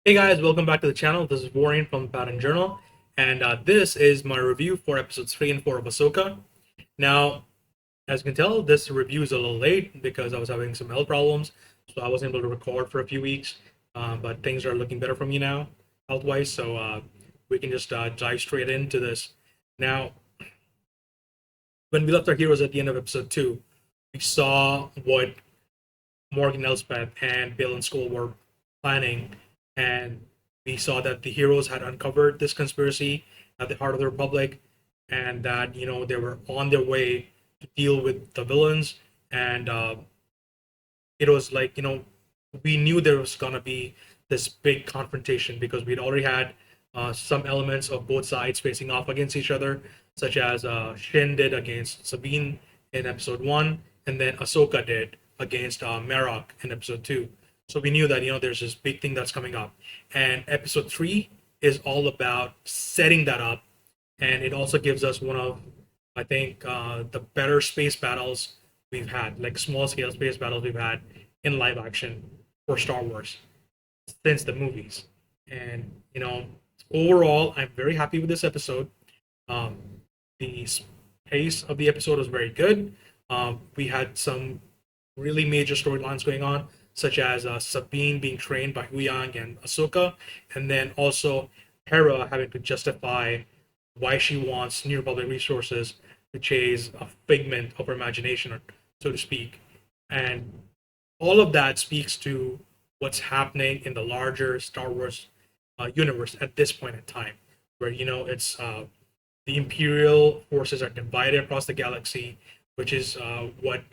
Hey guys, welcome back to the channel. This is Warren from the Pattern Journal, and this is my review for episodes 3 and 4 of Ahsoka. Now, as you can tell, this review is a little late because I was having some health problems, so I wasn't able to record for a few weeks. But things are looking better for me now, health-wise, so we can just dive straight into this. Now, when we left our heroes at the end of episode 2, we saw what Morgan Elspeth and Bill and Skull were planning, and we saw that the heroes had uncovered this conspiracy at the heart of the Republic, and that they were on their way to deal with the villains, and it was like we knew there was gonna be this big confrontation because we'd already had some elements of both sides facing off against each other, such as Shin did against Sabine in episode 1, and then Ahsoka did against Marok in episode 2. So we knew that there's this big thing that's coming up, and episode 3 is all about setting that up, and it also gives us one of, I think, the better space battles we've had, like small scale space battles we've had in live action for Star Wars since the movies. And overall, I'm very happy with this episode. Um, the pace of the episode was very good. We had some really major storylines going on, such as Sabine being trained by Huyang and Ahsoka, and then also Hera having to justify why she wants New Republic resources to chase a figment of her imagination, so to speak. And all of that speaks to what's happening in the larger Star Wars universe at this point in time, where it's the Imperial forces are divided across the galaxy, which is what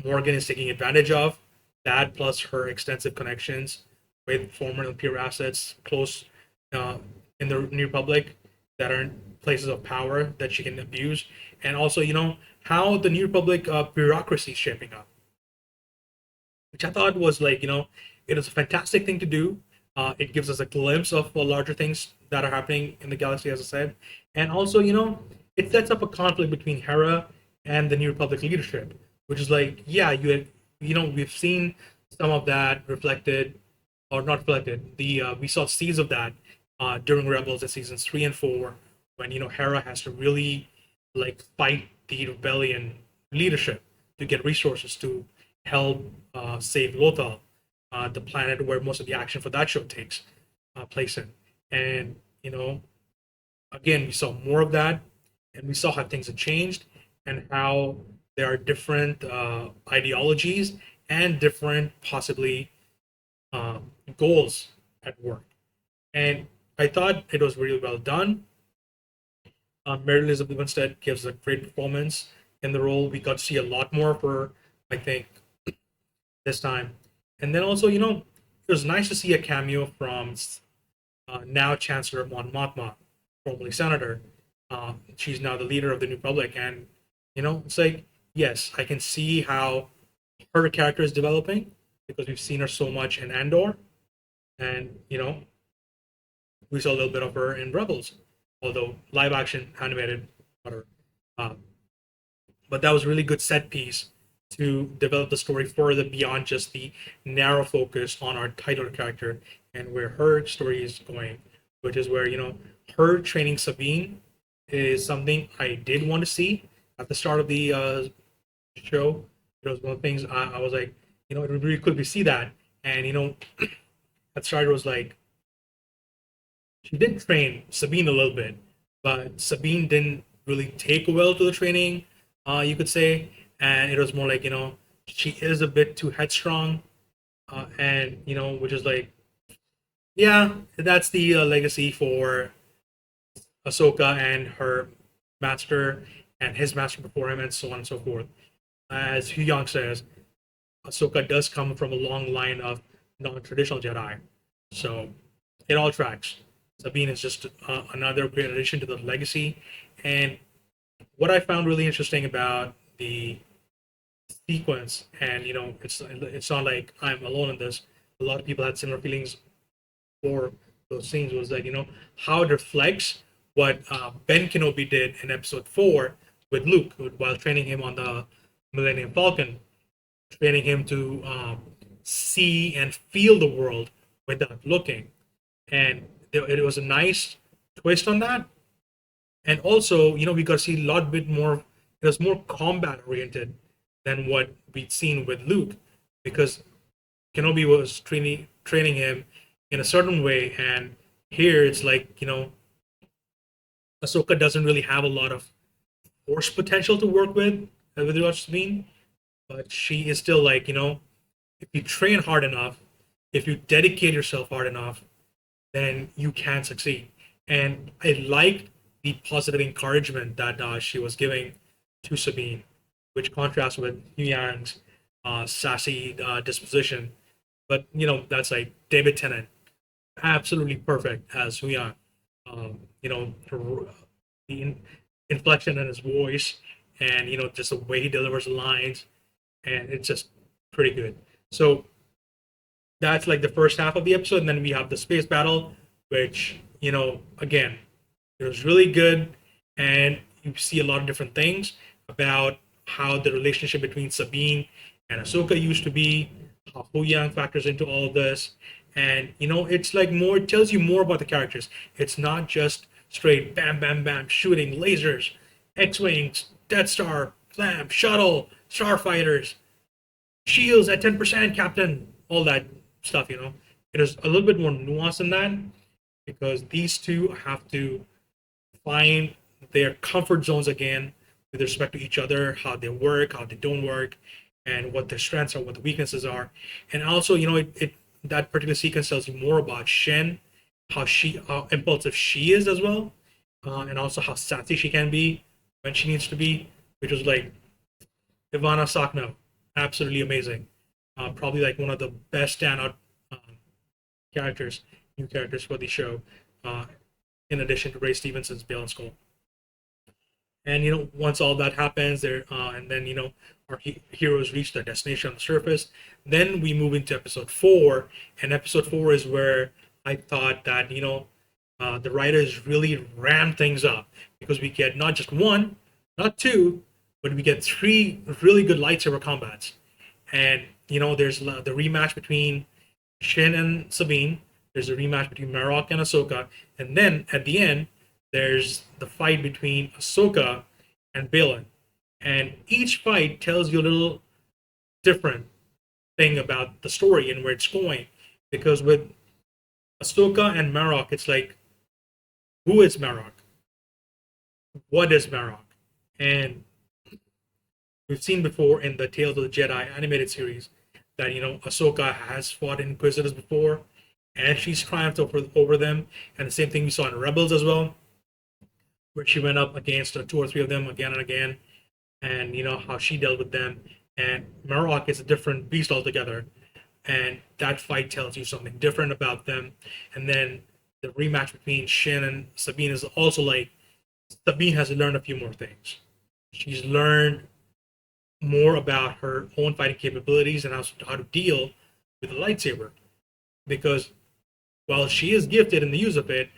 Morgan is taking advantage of. That plus her extensive connections with former Imperial assets close uh, in the New Republic that are in places of power that she can abuse, and also how the New Republic bureaucracy is shaping up, which I thought was like it is a fantastic thing to do. It gives us a glimpse of larger things that are happening in the galaxy, as I said, and also it sets up a conflict between Hera and the New Republic leadership, which is like, yeah, we've seen some of that reflected or not reflected. The We saw seeds of that during Rebels in seasons 3 and 4, when Hera has to really like fight the rebellion leadership to get resources to help save Lothal, the planet where most of the action for that show takes place in. And again, we saw more of that, and we saw how things have changed and how there are different ideologies and different possibly uh, goals at work. And I thought it was really well done. Mary Elizabeth Winstead gives a great performance in the role. We got to see a lot more of her, I think, this time. And then also, it was nice to see a cameo from now Chancellor Mon Mothma, formerly Senator. She's now the leader of the New Republic, and it's like, yes, I can see how her character is developing because we've seen her so much in Andor, and we saw a little bit of her in Rebels, although live action animated, whatever. Uh, but that was really good set piece to develop the story further beyond just the narrow focus on our title character and where her story is going, which is where her training Sabine is something I did want to see at the start of the show. It was one of the things I was like, it would be really cool to see that. And at the start it was like she did train Sabine a little bit, but Sabine didn't really take well to the training, you could say, and it was more like she is a bit too headstrong, and which is like, yeah, that's the legacy for Ahsoka and her master and his master before him, and so on and so forth. As Huyang says, Ahsoka does come from a long line of non-traditional Jedi, so it all tracks. Sabine is just another great addition to the legacy. And what I found really interesting about the sequence, and it's not like I'm alone in this. A lot of people had similar feelings for those scenes. Was that how it reflects what Ben Kenobi did in Episode 4 with Luke while training him on the Millennium Falcon, training him to see and feel the world without looking. and it was a nice twist on that. And also, we got to see a lot bit more. It was more combat oriented than what we'd seen with Luke, because Kenobi was training him in a certain way, and here it's like Ahsoka doesn't really have a lot of force potential to work with what I mean, but she is still like if you train hard enough, if you dedicate yourself hard enough, then you can succeed. And I liked the positive encouragement that she was giving to Sabine, which contrasts with Yang's sassy disposition. But that's like David Tennant, absolutely perfect as Huyang. The inflection in his voice, and just the way he delivers lines, and it's just pretty good. So that's like the first half of the episode, and then we have the space battle, which again, it was really good, and you see a lot of different things about how the relationship between Sabine and Ahsoka used to be, how Huyang factors into all of this, and it's like more, it tells you more about the characters. It's not just straight bam bam bam shooting lasers, X-wings, Death Star, Flam, shuttle, starfighters, shields at 10%, Captain, all that stuff. It is a little bit more nuanced than that, because these two have to find their comfort zones again with respect to each other, how they work, how they don't work, and what their strengths are, what the weaknesses are. And also, it that particular sequence tells you more about Shen, how impulsive she is as well, and also how sassy she can be when she needs to be, which was like Ivana Sakno, absolutely amazing. Probably like one of the best standout characters, new characters for the show, uh, in addition to Ray Stevenson's Bale and Skull. And once all that happens, there, and then our heroes reach their destination on the surface. Then we move into episode 4, and episode 4 is where I thought that the writers really rammed things up, because we get not just one, not two, but we get 3 really good lightsaber combats. And there's the rematch between Shin and Sabine. There's a rematch between Marok and Ahsoka, and then at the end, there's the fight between Ahsoka and Balin. And each fight tells you a little different thing about the story and where it's going. Because with Ahsoka and Marok, it's like, who is Marok? What is Marok? And we've seen before in the Tales of the Jedi animated series that Ahsoka has fought Inquisitors before, and she's triumphed over them. And the same thing we saw in Rebels as well, where she went up against 2 or 3 of them again and again, and how she dealt with them. And Marok is a different beast altogether, and that fight tells you something different about them. And then the rematch between Shin and Sabine is also like, Sabine has learned a few more things. She's learned more about her own fighting capabilities and how to deal with a lightsaber, because while she is gifted in the use of it,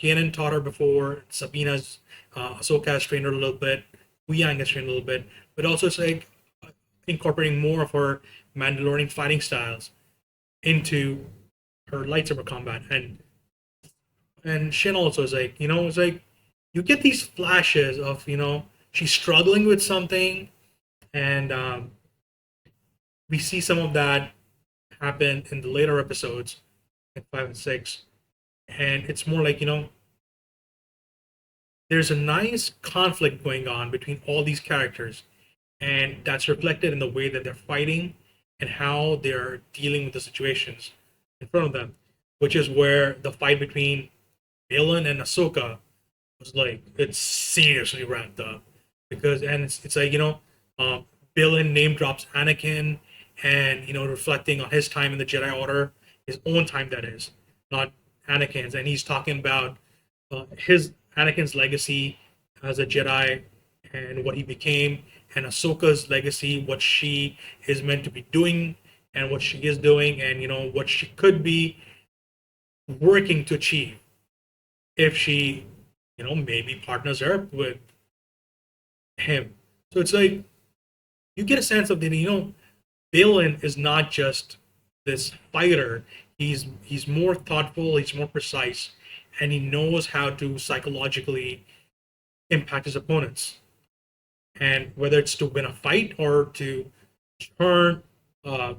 Kanan taught her before. Sabina's Ahsoka has trained her a little bit. Huyang has trained a little bit, but also it's like incorporating more of her Mandalorian fighting styles into her lightsaber combat. And Shin also is like, it's like you get these flashes of she's struggling with something, and we see some of that happen in the later episodes in 5 and 6. And it's more like there's a nice conflict going on between all these characters, and that's reflected in the way that they're fighting and how they're dealing with the situations in front of them, which is where the fight between Balin and Ahsoka was like, it's seriously ramped up, because and it's like Balin name drops Anakin, and reflecting on his time in the Jedi Order, his own time that is, not Anakin's, and he's talking about his Anakin's legacy as a Jedi and what he became, and Ahsoka's legacy, what she is meant to be doing and what she is doing, and what she could be working to achieve if she maybe partners her with him. So it's like you get a sense of that Balin is not just this fighter, He's more thoughtful, he's more precise, and he knows how to psychologically impact his opponents. And whether it's to win a fight or to turn uh,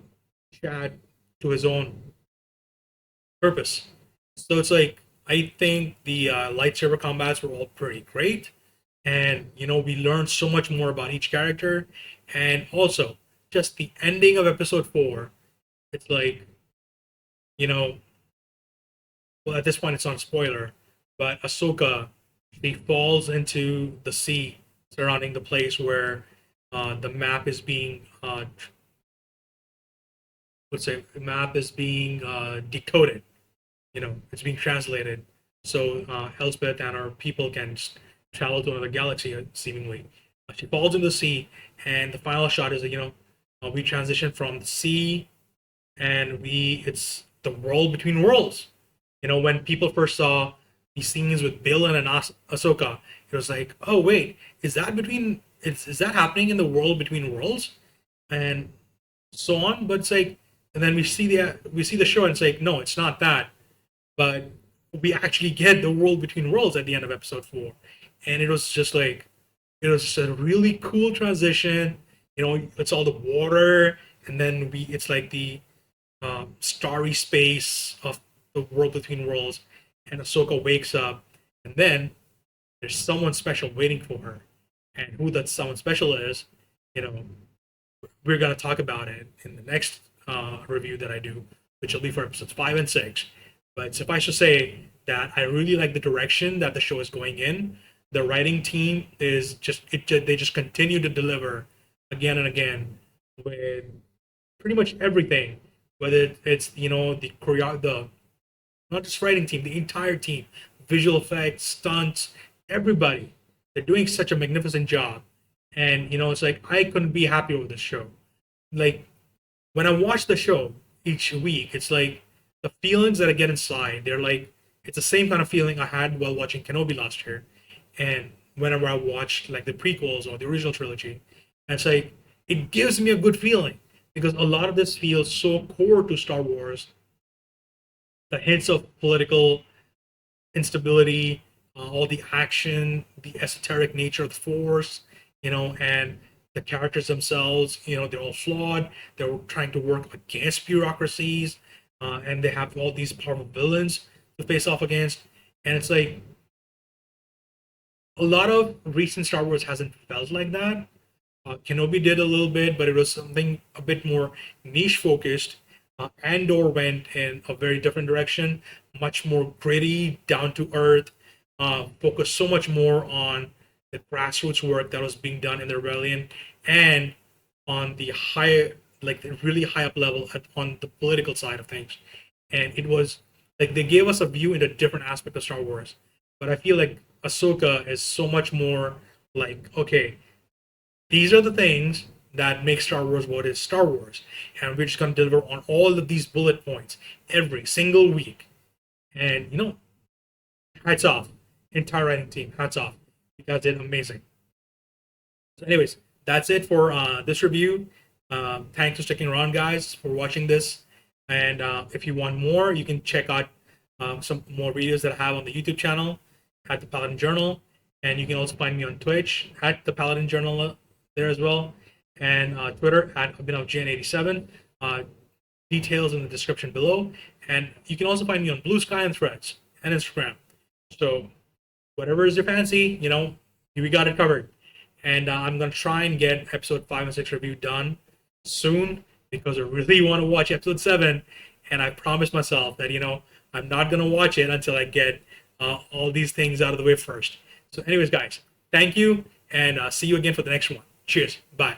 Chad to his own purpose. So it's like I think the lightsaber combats were all pretty great, and we learned so much more about each character, and also just the ending of episode 4. It's like you know, well, at this point it's not a spoiler, but Ahsoka, she falls into the sea surrounding the place where the map is being let's say the map is being decoded. It's being translated, so Elspeth and our people can just travel to another galaxy, seemingly. She falls in the sea, and the final shot is that we transition from the sea, and it's the world between worlds. When people first saw these scenes with Bill and Ahsoka, it was like, oh wait, is that happening in the world between worlds, and so on. But it's like, and then we see the show, and it's like, no, it's not that, but we actually get the world between worlds at the end of episode 4, and it was just a really cool transition. It's all the water, and then it's like the starry space of the world between worlds, and Ahsoka wakes up, and then there's someone special waiting for her, and who that someone special is, you know, we're gonna talk about it in the next review that I do, which will be for episodes 5 and 6. But suffice to say that I really like the direction that the show is going in. The writing team is they just continue to deliver again and again with pretty much everything, whether it's the not just writing team, the entire team, visual effects, stunts, everybody. They're doing such a magnificent job, and it's like I couldn't be happier with this show. Like when I watch the show each week, it's like the feelings that I get inside. They're like it's the same kind of feeling I had while watching Kenobi last year, and whenever I watched like the prequels or the original trilogy, and it's like it gives me a good feeling because a lot of this feels so core to Star Wars. The hints of political instability, all the action, the esoteric nature of the Force, and the characters themselves, they're all flawed. They're trying to work against bureaucracies, and they have all these powerful villains to face off against. And it's like a lot of recent Star Wars hasn't felt like that. Kenobi did a little bit, but it was something a bit more niche focused. Andor went in a very different direction, much more gritty, down to earth, focused so much more on the grassroots work that was being done in the rebellion, and on the high, like the really high up level on the political side of things. And it was like they gave us a view into a different aspect of Star Wars. But I feel like Ahsoka is so much more like, okay, these are the things that make Star Wars what is Star Wars. And we're just going to deliver on all of these bullet points every single week. And, hats off. Entire writing team, hats off. You guys did amazing. So, anyways, that's it for this review. Thanks for sticking around, guys, for watching this. And if you want more, you can check out some more videos that I have on the YouTube channel at the Paladin Journal. And you can also find me on Twitch at the Paladin Journal there as well. And Twitter at AbhinavJN87. Details in the description below. And you can also find me on Bluesky and Threads and Instagram. So whatever is your fancy, we got it covered. And I'm going to try and get episode 5 and 6 review done soon because I really want to watch episode 7. And I promised myself that, I'm not going to watch it until I get all these things out of the way first. So anyways, guys, thank you. And see you again for the next one. Cheers. Bye.